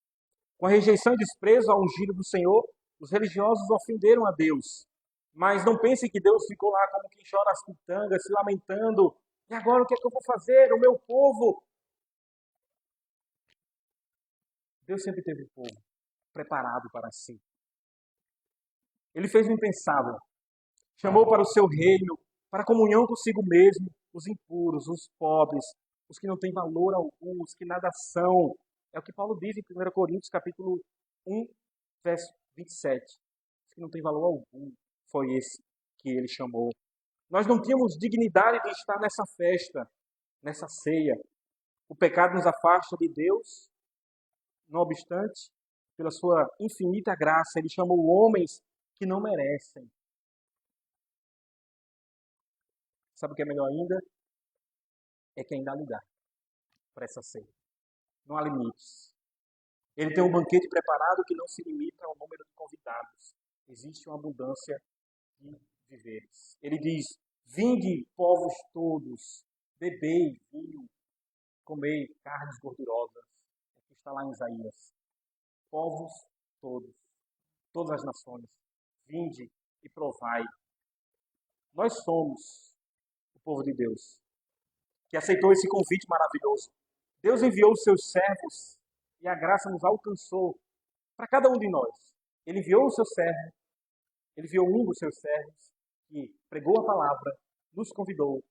S1: Com a rejeição e desprezo ao ungido do Senhor, os religiosos ofenderam a Deus. Mas não pense que Deus ficou lá como quem chora as pitangas, se lamentando. E agora o que é que eu vou fazer? O meu povo. Deus sempre teve um povo preparado para si. Ele fez o impensável. Chamou para o seu reino, para a comunhão consigo mesmo, os impuros, os pobres, os que não têm valor algum, os que nada são. É o que Paulo diz em 1 Coríntios, capítulo 1, verso 27. Os que não têm valor algum, foi esse que ele chamou. Nós não tínhamos dignidade de estar nessa festa, nessa ceia. O pecado nos afasta de Deus. Não obstante, pela sua infinita graça, ele chamou homens que não merecem. Sabe o que é melhor ainda? É que ainda há lugar para essa ceia. Não há limites. Ele tem um banquete preparado que não se limita ao número de convidados. Existe uma abundância de viveres. Ele diz: vinde, povos todos, bebei vinho, comei carnes gordurosas. Aqui está lá em Isaías. Povos todos, todas as nações, vinde e provai. Nós somos o povo de Deus, que aceitou esse convite maravilhoso. Deus enviou os seus servos e a graça nos alcançou para cada um de nós. Ele enviou o seu servo, ele enviou um dos seus servos que pregou a palavra, nos convidou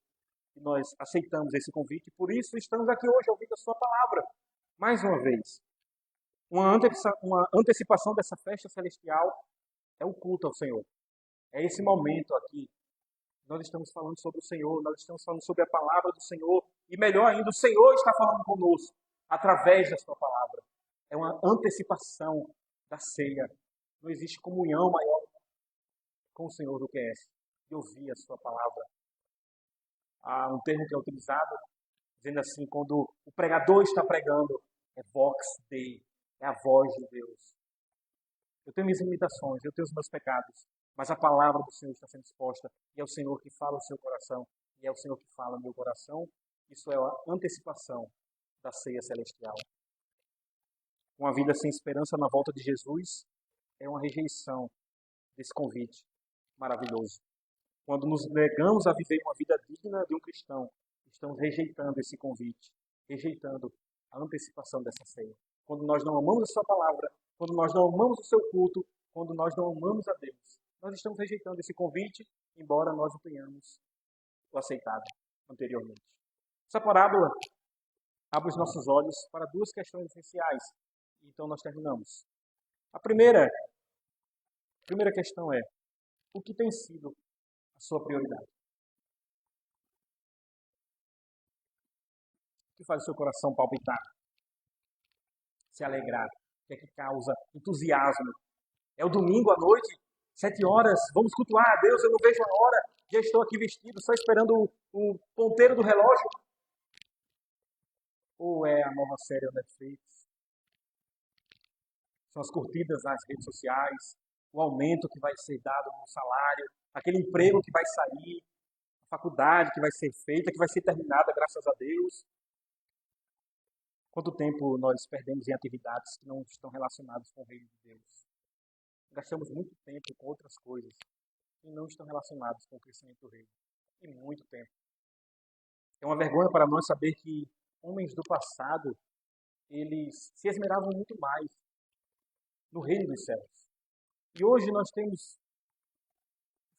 S1: e nós aceitamos esse convite. Por isso estamos aqui hoje ouvindo a sua palavra. Mais uma vez, uma antecipação dessa festa celestial é o culto ao Senhor. É esse momento aqui. Nós estamos falando sobre o Senhor, nós estamos falando sobre a palavra do Senhor. E melhor ainda, o Senhor está falando conosco através da sua palavra. É uma antecipação da ceia. Não existe comunhão maior com o Senhor do que essa, de ouvir a sua palavra. Há um termo que é utilizado, dizendo assim, quando o pregador está pregando, é vox Dei, é a voz de Deus. Eu tenho minhas limitações, eu tenho os meus pecados, mas a palavra do Senhor está sendo exposta e é o Senhor que fala o seu coração e é o Senhor que fala o meu coração. Isso é a antecipação da ceia celestial. Uma vida sem esperança na volta de Jesus é uma rejeição desse convite maravilhoso. Quando nos negamos a viver uma vida digna de um cristão, estamos rejeitando esse convite, rejeitando a antecipação dessa ceia. Quando nós não amamos a sua palavra, quando nós não amamos o seu culto, quando nós não amamos a Deus, nós estamos rejeitando esse convite, embora nós o tenhamos o aceitado anteriormente. Essa parábola abre os nossos olhos para duas questões essenciais. Então nós terminamos. A primeira questão é: o que tem sido a sua prioridade? O que faz o seu coração palpitar? Se alegrar? O que é que causa entusiasmo? É o domingo à noite, 7 horas, vamos cultuar a Deus, eu não vejo a hora, já estou aqui vestido, só esperando o ponteiro do relógio. Ou é a nova série da Netflix? São as curtidas nas redes sociais, o aumento que vai ser dado no salário, aquele emprego que vai sair, a faculdade que vai ser feita, que vai ser terminada, graças a Deus. Quanto tempo nós perdemos em atividades que não estão relacionadas com o reino de Deus? Gastamos muito tempo com outras coisas que não estão relacionadas com o crescimento do reino. E muito tempo. É uma vergonha para nós saber que homens do passado, eles se esmeravam muito mais no reino dos céus. E hoje nós temos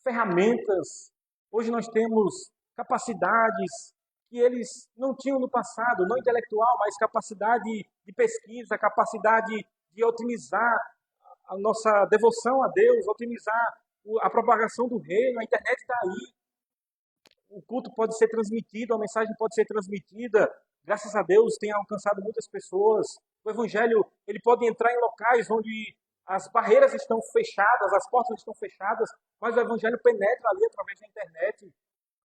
S1: ferramentas, hoje nós temos capacidades que eles não tinham no passado, não intelectual, mas capacidade de pesquisa, capacidade de otimizar a nossa devoção a Deus, otimizar a propagação do reino. A internet está aí, o culto pode ser transmitido, a mensagem pode ser transmitida, graças a Deus tem alcançado muitas pessoas. O evangelho, ele pode entrar em locais onde as barreiras estão fechadas, as portas estão fechadas, mas o evangelho penetra ali através da internet.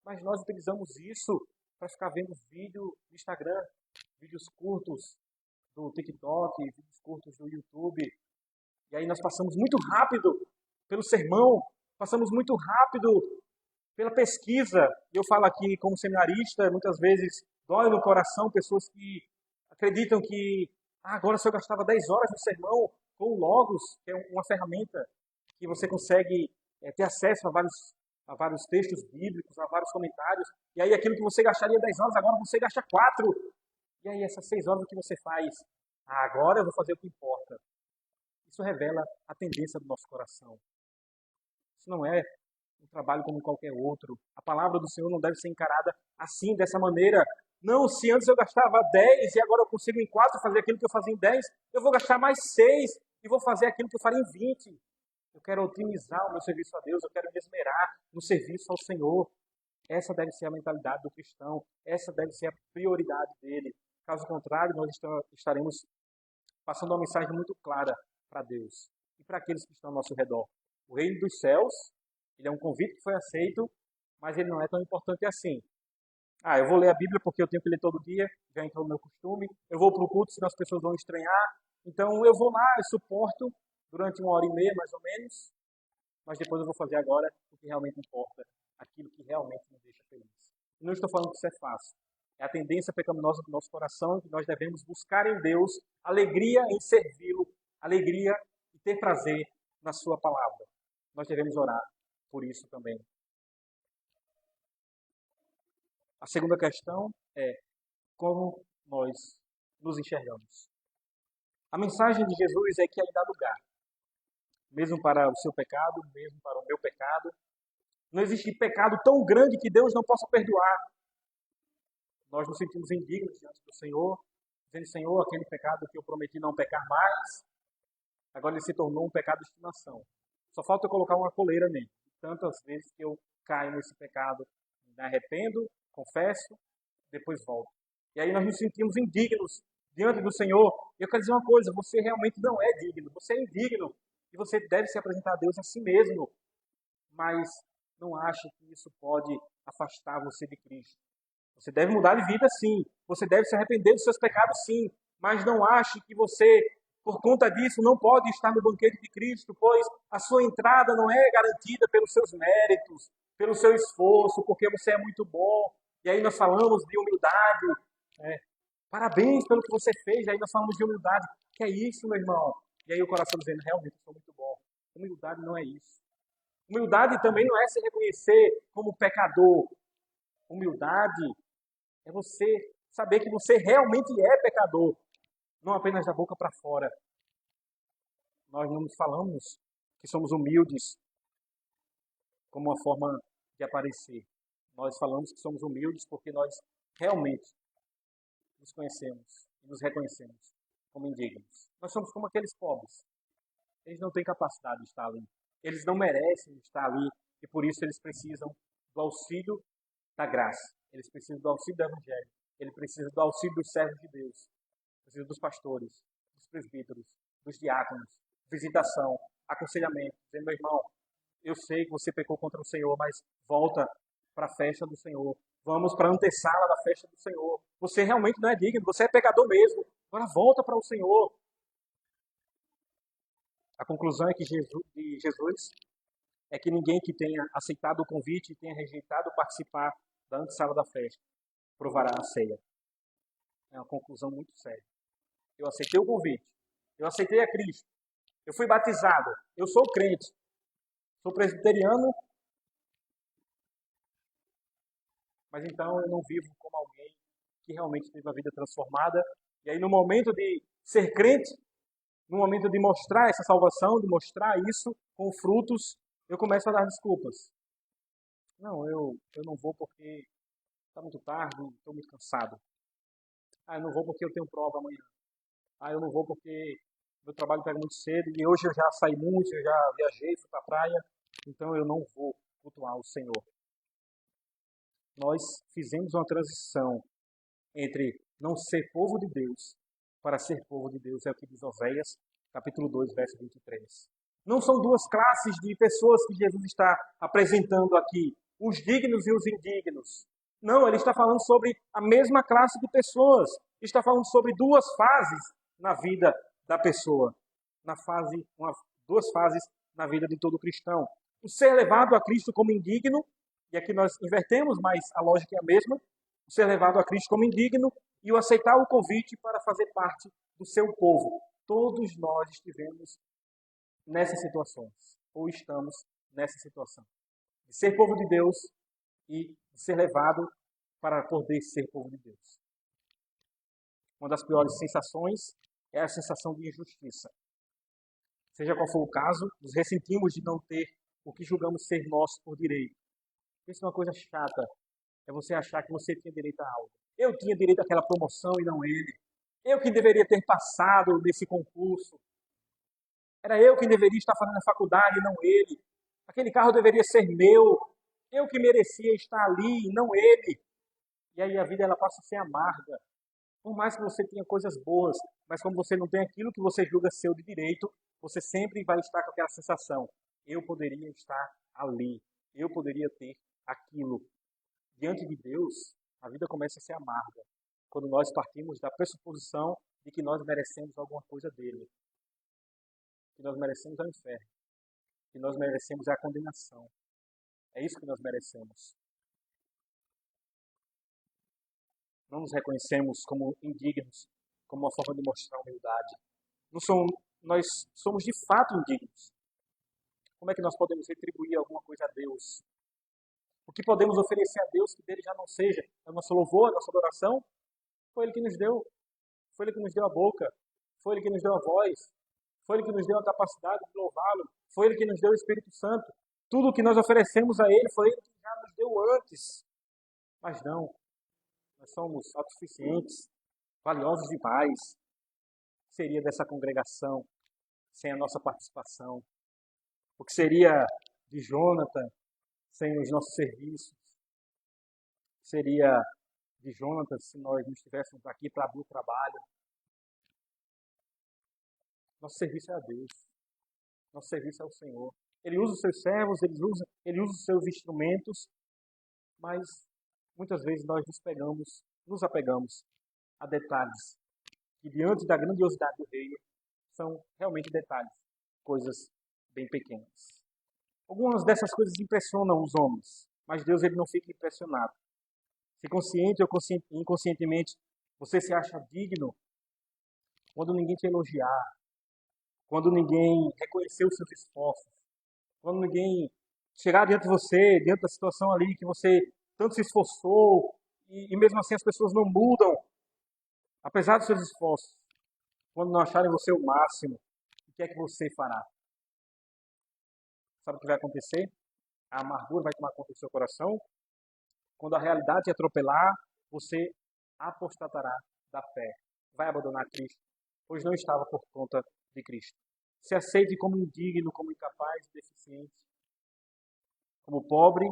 S1: Mas nós utilizamos isso para ficar vendo vídeo do Instagram, vídeos curtos do TikTok, vídeos curtos do YouTube. E aí nós passamos muito rápido pelo sermão, passamos muito rápido pela pesquisa. Eu falo aqui como seminarista, muitas vezes dói no coração pessoas que acreditam que agora se eu gastava 10 horas no sermão com o Logos, que é uma ferramenta que você consegue ter acesso a vários textos bíblicos, a vários comentários, e aí aquilo que você gastaria 10 horas, agora você gasta 4. E aí essas 6 horas o que você faz? Agora eu vou fazer o que importa. Isso revela a tendência do nosso coração. Isso não é um trabalho como qualquer outro. A palavra do Senhor não deve ser encarada assim, dessa maneira. Não, se antes eu gastava 10 e agora eu consigo em 4 fazer aquilo que eu fazia em 10, eu vou gastar mais 6 e vou fazer aquilo que eu faria em 20. Eu quero otimizar o meu serviço a Deus, eu quero me esmerar no serviço ao Senhor. Essa deve ser a mentalidade do cristão, essa deve ser a prioridade dele. Caso contrário, nós estaremos passando uma mensagem muito clara para Deus e para aqueles que estão ao nosso redor. O reino dos céus, ele é um convite que foi aceito, mas ele não é tão importante assim. Eu vou ler a Bíblia porque eu tenho que ler todo dia, já entrou no meu costume. Eu vou para o culto, senão as pessoas vão estranhar. Então eu vou lá, eu suporto durante 1h30 mais ou menos, mas depois eu vou fazer agora o que realmente importa, aquilo que realmente me deixa feliz. Não estou falando que isso é fácil. É a tendência pecaminosa do nosso coração, que nós devemos buscar em Deus alegria em servi-lo, alegria e ter prazer na sua palavra. Nós devemos orar por isso também. A segunda questão é como nós nos enxergamos. A mensagem de Jesus é que ele dá lugar, mesmo para o seu pecado, mesmo para o meu pecado. Não existe pecado tão grande que Deus não possa perdoar. Nós nos sentimos indignos diante do Senhor, dizendo: Senhor, aquele pecado que eu prometi não pecar mais, agora ele se tornou um pecado de estimação. Só falta eu colocar uma coleira nele. Tantas vezes que eu caio nesse pecado, me arrependo, confesso, depois volto. E aí nós nos sentimos indignos diante do Senhor. E eu quero dizer uma coisa: você realmente não é digno, você é indigno. E você deve se apresentar a Deus a si mesmo. Mas não ache que isso pode afastar você de Cristo. Você deve mudar de vida, sim. Você deve se arrepender dos seus pecados, sim. Mas não ache que você, por conta disso, não pode estar no banquete de Cristo, pois a sua entrada não é garantida pelos seus méritos, pelo seu esforço, porque você é muito bom. E aí nós falamos de humildade. Parabéns pelo que você fez. E aí nós falamos de humildade. Que é isso, meu irmão? E aí o coração dizendo: realmente, eu sou muito bom. Humildade não é isso. Humildade também não é se reconhecer como pecador. Humildade é você saber que você realmente é pecador, não apenas da boca para fora. Nós não falamos que somos humildes como uma forma de aparecer. Nós falamos que somos humildes porque nós realmente nos conhecemos e nos reconhecemos como indignos. Nós somos como aqueles pobres. Eles não têm capacidade de estar ali. Eles não merecem estar ali e por isso eles precisam do auxílio da graça. Eles precisam do auxílio do Evangelho. Eles precisam do auxílio dos servos de Deus. Precisam dos pastores, dos presbíteros, dos diáconos, visitação, aconselhamento. Dizendo, meu irmão, eu sei que você pecou contra o Senhor, mas volta para a festa do Senhor. Vamos para a antessala da festa do Senhor. Você realmente não é digno, você é pecador mesmo. Agora volta para o Senhor. A conclusão é que de Jesus é que ninguém que tenha aceitado o convite e tenha rejeitado participar da antessala da festa provará a ceia. É uma conclusão muito séria. Eu aceitei o convite. Eu aceitei a Cristo. Eu fui batizado. Eu sou crente. Sou presbiteriano. Mas então eu não vivo como alguém que realmente teve a vida transformada. E aí no momento de ser crente, no momento de mostrar essa salvação, de mostrar isso com frutos, eu começo a dar desculpas. Não, eu não vou porque está muito tarde, estou muito cansado. Eu não vou porque eu tenho prova amanhã. Eu não vou porque meu trabalho pega muito cedo e hoje eu já saí muito, eu já viajei, fui para a praia, então eu não vou cultuar o Senhor. Nós fizemos uma transição entre não ser povo de Deus para ser povo de Deus, é o que diz Oséias, capítulo 2, verso 23. Não são duas classes de pessoas que Jesus está apresentando aqui, os dignos e os indignos. Não, ele está falando sobre a mesma classe de pessoas. Ele está falando sobre duas fases na vida da pessoa. Duas fases na vida de todo cristão. O ser levado a Cristo como indigno, e aqui nós invertemos, mas a lógica é a mesma. O ser levado a Cristo como indigno e o aceitar o convite para fazer parte do seu povo. Todos nós estivemos nessas situações, ou estamos nessa situação. De ser povo de Deus e de ser levado para poder ser povo de Deus. Uma das piores sensações é a sensação de injustiça. Seja qual for o caso, nos ressentimos de não ter o que julgamos ser nosso por direito. Isso é uma coisa chata, é você achar que você tinha direito a algo. Eu tinha direito àquela promoção e não ele. Eu que deveria ter passado nesse concurso. Era eu que deveria estar fazendo a faculdade e não ele. Aquele carro deveria ser meu. Eu que merecia estar ali e não ele. E aí a vida ela passa a ser amarga. Por mais que você tenha coisas boas, mas como você não tem aquilo que você julga seu de direito, você sempre vai estar com aquela sensação. Eu poderia estar ali. Eu poderia ter aquilo. Diante de Deus, a vida começa a ser amarga. Quando nós partimos da pressuposição de que nós merecemos alguma coisa dele. Que nós merecemos é o inferno. Que nós merecemos é a condenação. É isso que nós merecemos. Não nos reconhecemos como indignos, como uma forma de mostrar humildade. Nós somos de fato indignos. Como é que nós podemos retribuir alguma coisa a Deus? O que podemos oferecer a Deus que dele já não seja? É o nosso louvor, a nossa adoração? Foi Ele que nos deu. Foi Ele que nos deu a boca. Foi Ele que nos deu a voz. Foi Ele que nos deu a capacidade de louvá-lo. Foi Ele que nos deu o Espírito Santo. Tudo o que nós oferecemos a Ele foi Ele que já nos deu antes. Mas não. Nós somos autossuficientes, valiosos demais. O que seria dessa congregação sem a nossa participação? O que seria de Jonathan sem os nossos serviços? O que seria de Jonathan se nós não estivéssemos aqui para abrir o trabalho? Nosso serviço é a Deus. Nosso serviço é ao Senhor. Ele usa os seus servos, ele usa os seus instrumentos, mas muitas vezes nós nos apegamos a detalhes que diante da grandiosidade do reino são realmente detalhes, coisas bem pequenas. Algumas dessas coisas impressionam os homens, mas Deus ele não fica impressionado. Se consciente ou inconscientemente você se acha digno quando ninguém te elogiar, quando ninguém reconhecer os seus esforços, quando ninguém chegar diante de você, diante da situação ali que você tanto se esforçou, e mesmo assim as pessoas não mudam, apesar dos seus esforços. Quando não acharem você o máximo, o que é que você fará? Sabe o que vai acontecer? A amargura vai tomar conta do seu coração. Quando a realidade te atropelar, você apostatará da fé. Vai abandonar Cristo, pois não estava por conta de Cristo. Se aceite como indigno, como incapaz, deficiente, como pobre,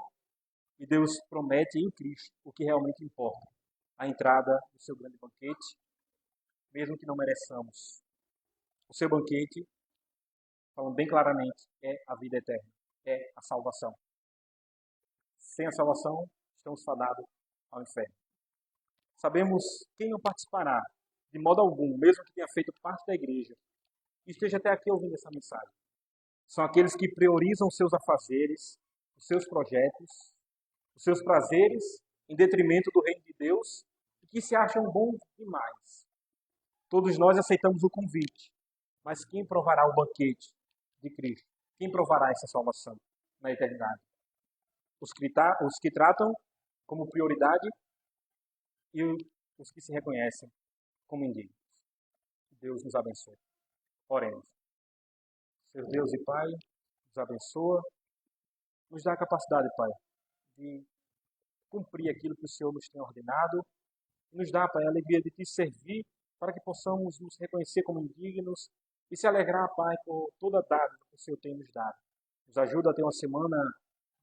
S1: e Deus promete em Cristo o que realmente importa. A entrada do seu grande banquete, mesmo que não mereçamos. O seu banquete, falando bem claramente, é a vida eterna, é a salvação. Sem a salvação, estamos fadados ao inferno. Sabemos quem não participará, de modo algum, mesmo que tenha feito parte da igreja, e esteja até aqui ouvindo essa mensagem. São aqueles que priorizam os seus afazeres, os seus projetos, os seus prazeres, em detrimento do reino de Deus, e que se acham bons demais. Todos nós aceitamos o convite, mas quem provará o banquete de Cristo? Quem provará essa salvação na eternidade? Os que tratam como prioridade e os que se reconhecem como indignos. Deus nos abençoe. Oremos. Seu Deus e Pai, nos abençoa, nos dá a capacidade, Pai, de cumprir aquilo que o Senhor nos tem ordenado, e nos dá, Pai, a alegria de te servir, para que possamos nos reconhecer como indignos e se alegrar, Pai, por toda a dádiva que o Senhor tem nos dado. Nos ajuda a ter uma semana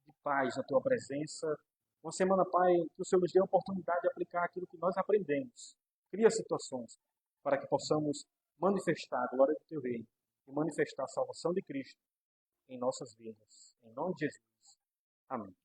S1: de paz na Tua presença, uma semana, Pai, que o Senhor nos dê a oportunidade de aplicar aquilo que nós aprendemos. Cria situações para que possamos manifestar a glória do Teu reino e manifestar a salvação de Cristo em nossas vidas. Em nome de Jesus. Amém.